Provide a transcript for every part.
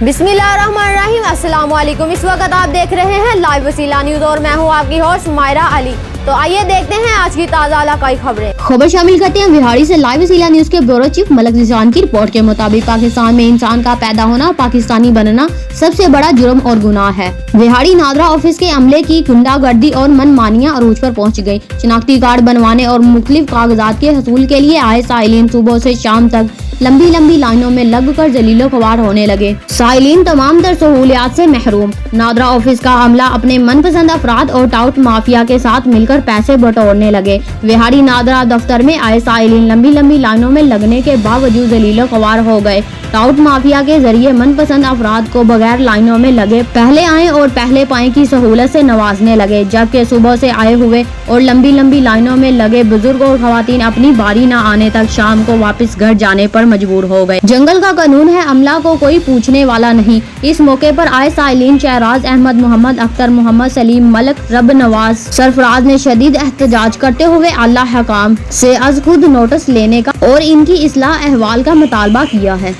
बिस्मिल्लाहिर्रहमानिर्रहीम, अस्सलाम वालेकुम। इस वक्त आप देख रहे हैं लाइव वसीला न्यूज़ और मैं हूं आपकी होस्ट मायरा अली। तो आइए देखते हैं आज की ताज़ा इलाकाई खबरें शामिल करते हैं। बिहाड़ी से लाइव वसीला न्यूज़ के ब्यूरो चीफ मलक जिशान की रिपोर्ट के मुताबिक पाकिस्तान में इंसान का पैदा होना, पाकिस्तानी बनना सबसे बड़ा जुर्म और गुनाह है। बिहाड़ी नादरा ऑफिस के अमले की गुंडागर्दी और मनमानियां अरूज पर पहुंच गई। शिनाख्ती कार्ड बनवाने और मुख्तलिफ कागजात के हसूल के लिए आए साइलिन सुबह से शाम तक लंबी लंबी लाइनों में लगकर जलीलो ख्वार होने लगे। साइलिन तमाम तर सहूलियात से महरूम। नादरा ऑफिस का अमला अपने मनपसंद अफराद और टाउट माफिया के साथ मिलकर पैसे बटोरने लगे। बिहाड़ी नादरा दफ्तर में आए साइलिन लंबी लंबी लाइनों में लगने के बावजूद जलीलो ख्वार हो गए। टाउट माफिया के जरिए मनपसंद अफराद को बगैर लाइनों में लगे पहले आए और पहले पाए की सहूलत से नवाजने लगे, जबकि सुबह से आए हुए और लंबी लंबी लाइनों में लगे बुजुर्ग और खवातीन अपनी बारी न आने तक शाम को वापस घर जाने पर मजबूर हो गए। जंगल का कानून है, अमला को कोई पूछने वाला नहीं। इस मौके पर आए साइलिन शहराज अहमद, मोहम्मद अख्तर, मोहम्मद सलीम, मलक, रब नवाज, सरफराज ने शदीद एहतजाज करते हुए आला हकाम से अज खुद नोटिस लेने का और इनकी इस्लाह अहवाल का मुतालबा किया है।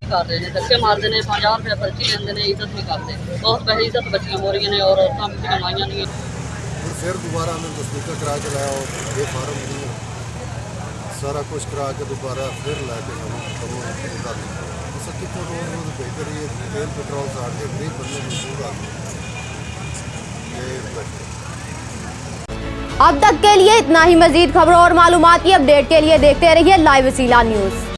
करते हैं धक्के मारते हैं, 50 रुपये पर्ची लेंदे ने, इज्जत नहीं करते। बहुत पहले इज्जत बच्चियां हो रही ने और औरतां भी कमाइयां नहीं। फिर दोबारा हमने तस्दीक करा के लाया और ये फार्म सारा कुछ करा के दोबारा फिर ला के बेहतर ये तेल पेट्रोल साड़ के गरीब बनने मजबूर अब तक के लिए इतना ही। मजीद खबरों और मालूमात की अपडेट के लिए देखते रहिए लाइव वसीला न्यूज़।